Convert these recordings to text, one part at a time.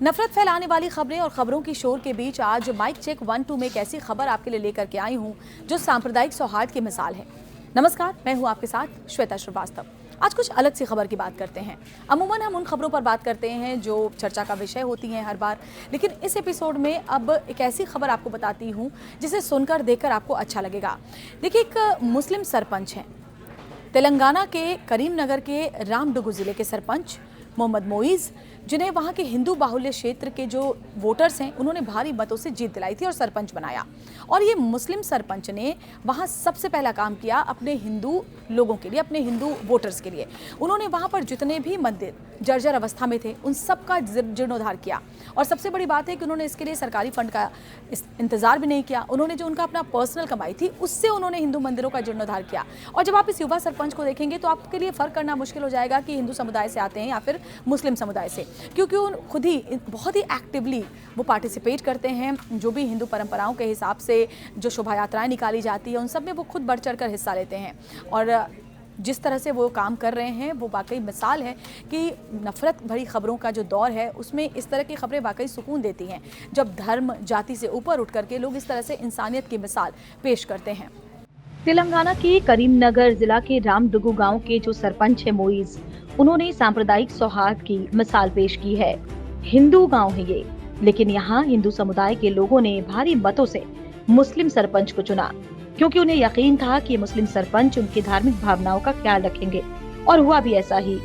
नफरत फैलाने वाली खबरें और खबरों की शोर के बीच आज माइक चेक 1-2 में एक ऐसी खबर आपके लिए लेकर के आई हूं जो सांप्रदायिक सौहार्द की मिसाल है। नमस्कार, मैं हूं आपके साथ श्वेता श्रीवास्तव। आज कुछ अलग सी खबर की बात करते हैं। अमूमन हम उन खबरों पर बात करते हैं जो चर्चा का विषय होती हैं हर बार, लेकिन इस एपिसोड में अब एक ऐसी खबर आपको बताती हूं जिसे सुनकर देखकर आपको अच्छा लगेगा। देखिए, एक मुस्लिम सरपंच हैं तेलंगाना के करीमनगर के रामडुगु जिले के सरपंच मोहम्मद मोइज, जिन्हें वहां के हिंदू बाहुल्य क्षेत्र के जो वोटर्स हैं उन्होंने भारी मतों से जीत दिलाई थी और सरपंच बनाया। और ये मुस्लिम सरपंच ने वहां सबसे पहला काम किया अपने हिंदू लोगों के लिए, अपने हिंदू वोटर्स के लिए। उन्होंने वहां पर जितने भी मंदिर जर्जर अवस्था में थे उन सब का जीर्णोद्धार किया। और सबसे बड़ी बात है कि उन्होंने इसके लिए सरकारी फंड का इंतजार भी नहीं किया। उन्होंने जो उनका अपना पर्सनल कमाई थी उससे उन्होंने हिंदू मंदिरों का जीर्णोद्धार किया। और जब आप इस युवा सरपंच को देखेंगे तो आपके लिए फर्क करना मुश्किल हो जाएगा कि हिंदू समुदाय से आते हैं या फिर मुस्लिम समुदाय से, क्योंकि उन खुद ही बहुत ही एक्टिवली वो पार्टिसिपेट करते हैं। जो भी हिंदू परंपराओं के हिसाब से जो शोभा यात्राएं निकाली जाती है उन सब में वो खुद बढ़ चढ़ कर हिस्सा लेते हैं। और जिस तरह से वो काम कर रहे हैं वो वाकई मिसाल है कि नफरत भरी खबरों का जो दौर है उसमें इस तरह की खबरें वाकई सुकून देती हैं, जब धर्म जाति से ऊपर उठ करके लोग इस तरह से इंसानियत की मिसाल पेश करते हैं। तेलंगाना के करीमनगर जिला के रामडुगु गांव के जो सरपंच है मोइज, उन्होंने सांप्रदायिक सौहार्द की मिसाल पेश की है। हिंदू गांव है ये, लेकिन यहाँ हिंदू समुदाय के लोगों ने भारी मतों से मुस्लिम सरपंच को चुना, क्योंकि उन्हें यकीन था कि मुस्लिम सरपंच उनकी धार्मिक भावनाओं का ख्याल रखेंगे। और हुआ भी ऐसा ही।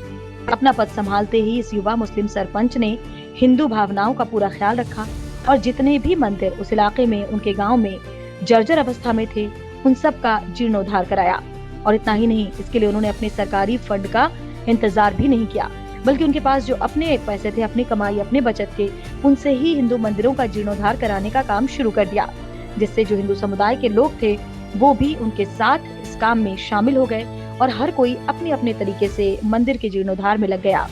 अपना पद संभालते ही इस युवा मुस्लिम सरपंच ने हिंदू भावनाओं का पूरा ख्याल रखा और जितने भी मंदिर उस इलाके में उनके गाँव में जर्जर अवस्था में थे उन सब का जीर्णोद्धार कराया। और इतना ही नहीं, इसके लिए उन्होंने अपने सरकारी फंड का इंतजार भी नहीं किया, बल्कि उनके पास जो अपने पैसे थे, अपनी कमाई, अपने बचत के, उनसे ही हिंदू मंदिरों का जीर्णोद्धार कराने का काम शुरू कर दिया, जिससे जो हिंदू समुदाय के लोग थे वो भी उनके साथ इस काम में शामिल हो गए और हर कोई अपने अपने तरीके से मंदिर के जीर्णोद्धार में लग गया।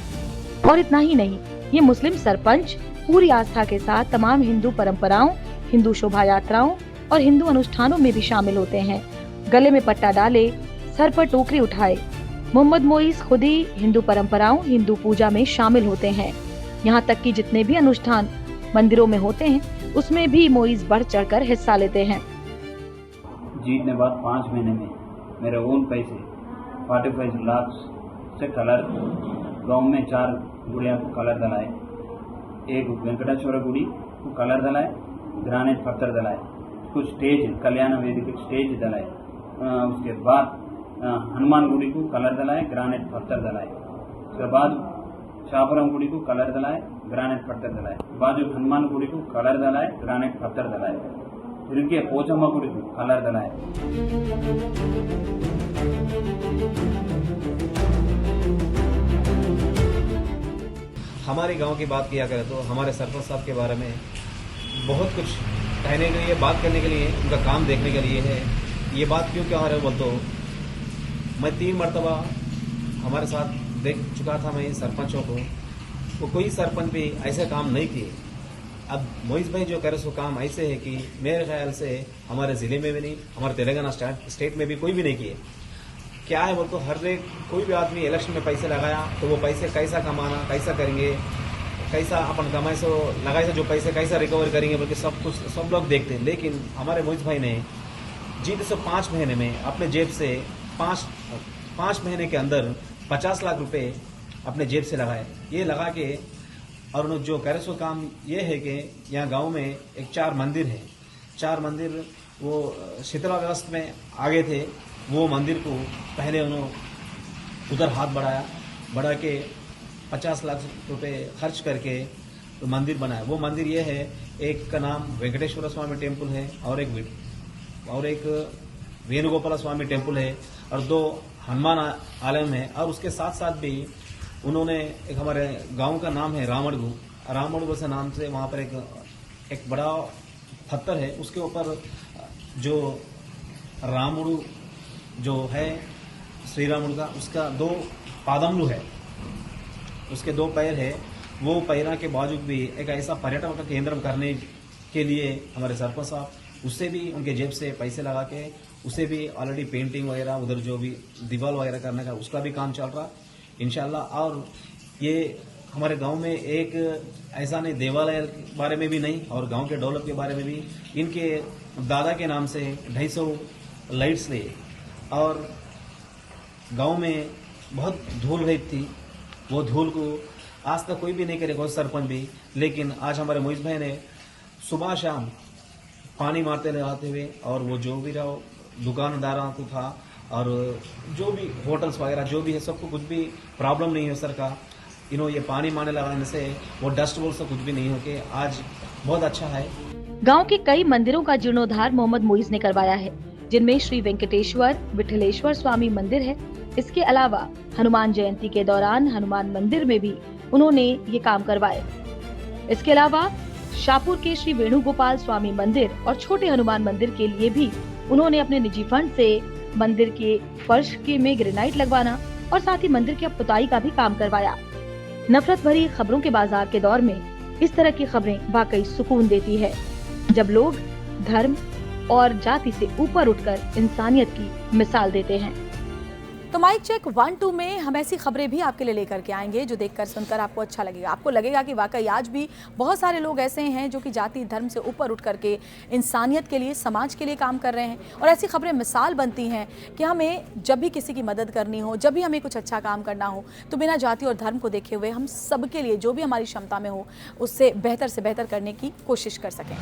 और इतना ही नहीं, ये मुस्लिम सरपंच पूरी आस्था के साथ तमाम हिंदू परंपराओं, हिंदू शोभा यात्राओं और हिंदू अनुष्ठानों में भी शामिल होते हैं। गले में पट्टा डाले, सर पर टोकरी उठाए, मोहम्मद मोइज खुद ही हिंदू परंपराओं, हिंदू पूजा में शामिल होते हैं। यहाँ तक कि जितने भी अनुष्ठान मंदिरों में होते हैं उसमें भी मोइज बढ़ चढ़कर हिस्सा लेते हैं। जीतने बाद 5 महीने में मेरे ओन पैसे 45 लाख से कलर गांव में 4 गुड़िया को कलर दलाए, एक वेंकटेश्वर गुड़ी को कलर दलाए, ग्रानाइट पत्थर दलाए, कुछ स्टेज कल्याण वेदिक स्टेज दलाए, उसके बाद हनुमान गुड़ी को कलर दलाए, ग्रानाइट पत्थर दलाए, उसके बाद शाहपुरम गुड़ी को कलर दलाए, ग्रानाइट पत्थर दलाए, बाजू हनुमान गुड़ी को कलर दलाए, ग्रानाइट पत्थर दलाए, फिर के पोचम्मा गुड़ी को कलर दलाए। हमारे गांव की बात किया करें तो हमारे सरपंच साहब के बारे में बहुत कुछ कहने के लिए, बात करने के लिए, उनका काम देखने के लिए है। ये बात क्यों क्या हो रहा है बोल तो मैं 3 मरतबा हमारे साथ देख चुका था मैं सरपंचों को, वो कोई सरपंच भी ऐसे काम नहीं किए। अब मोइज भाई जो करे सो काम ऐसे है कि मेरे ख्याल से हमारे जिले में भी नहीं, हमारे तेलंगाना स्टेट में भी कोई भी नहीं किए। क्या है बोल तो हर एक कोई भी आदमी इलेक्शन में पैसे लगाया तो वो पैसे कैसा कमाना, कैसा करेंगे, कैसा अपन कमाई से लगाए से जो पैसे कैसा रिकवर करेंगे बोल के सब कुछ सब लोग देखते हैं। लेकिन हमारे मोइज भाई ने जीते सो 5 महीने में अपने जेब से 5 महीने के अंदर 50 लाख रुपए अपने जेब से लगाए। ये लगा के और जो करे सो काम ये है कि यहाँ गांव में एक 4 मंदिर है, 4 मंदिर वो शीतला व्यवस्था में आगे थे। वो मंदिर को पहले उन्होंने उधर हाथ बढ़ा के 50 लाख रुपए खर्च करके तो मंदिर बनाया। वो मंदिर ये है, एक का नाम वेंकटेश्वर स्वामी टेम्पल है और एक वेणुगोपाल स्वामी टेम्पल है और 2 हनुमान आलम है। और उसके साथ साथ भी उन्होंने एक हमारे गांव का नाम है रामडुगु से नाम से वहाँ पर एक बड़ा पत्थर है, उसके ऊपर जो रामुडु जो है श्री रामुडु का, उसका 2 पादमलु है, उसके 2 पैर है। वो पैरा के बावजूद भी एक ऐसा पर्यटन का केंद्र करने के लिए हमारे सरपंच साहब उससे भी उनके जेब से पैसे लगा के उसे भी ऑलरेडी पेंटिंग वगैरह उधर जो भी दीवार वगैरह करने का उसका भी काम चल रहा इंशाल्लाह। और ये हमारे गांव में एक ऐसा नहीं देवालय के बारे में भी नहीं और गांव के डेवलप के बारे में भी इनके दादा के नाम से 250 लाइट्स थे और गांव में बहुत धूल रही थी। वो धूल को आज तक कोई भी नहीं करेगा, सरपंच भी। लेकिन आज हमारे मोइज भाई ने सुबह शाम पानी मारते रहते हुए और वो जो भी रहो दुकानदारों को था और जो भी होटल्स वगैरह जो भी है सबको कुछ भी प्रॉब्लम नहीं है सर का। ये पानी मारने लगाने से वो डस्ट बोल से कुछ भी नहीं होके आज बहुत अच्छा है। गांव के कई मंदिरों का जीर्णोद्धार मोहम्मद मोइज ने करवाया है, जिनमें श्री वेंकटेश्वर विठलेश्वर स्वामी मंदिर है। इसके अलावा हनुमान जयंती के दौरान हनुमान मंदिर में भी उन्होंने ये काम करवाए। इसके अलावा शाहपुर के श्री वेणुगोपाल स्वामी मंदिर और छोटे हनुमान मंदिर के लिए भी उन्होंने अपने निजी फंड से मंदिर के फर्श के में ग्रेनाइट लगवाना और साथ ही मंदिर की पुताई का भी काम करवाया। नफरत भरी खबरों के बाजार के दौर में इस तरह की खबरें वाकई सुकून देती है, जब लोग धर्म और जाति से ऊपर उठकर इंसानियत की मिसाल देते हैं। तो माइक चेक 1-2 में हम ऐसी खबरें भी आपके लिए लेकर के आएंगे जो देखकर सुनकर आपको अच्छा लगेगा। आपको लगेगा कि वाकई आज भी बहुत सारे लोग ऐसे हैं जो कि जाति धर्म से ऊपर उठ करके इंसानियत के लिए, समाज के लिए काम कर रहे हैं। और ऐसी खबरें मिसाल बनती हैं कि हमें जब भी किसी की मदद करनी हो, जब भी हमें कुछ अच्छा काम करना हो, तो बिना जाति और धर्म को देखे हुए हम सबके लिए जो भी हमारी क्षमता में हो उससे बेहतर करने की कोशिश कर सकें।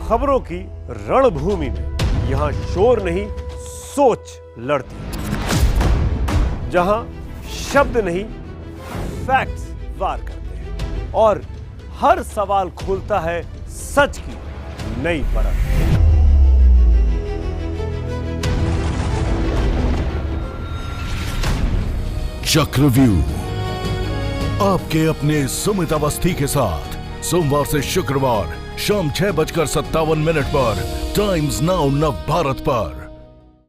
खबरों की रणभूमि में यहां शोर नहीं सोच लड़ती है, जहां शब्द नहीं फैक्ट्स वार करते हैं और हर सवाल खोलता है सच की नई परत। चक्रव्यूह आपके अपने सुमित अवस्थी के साथ सोमवार से शुक्रवार शाम 6:57 पर टाइम्स नाउ नव भारत पर।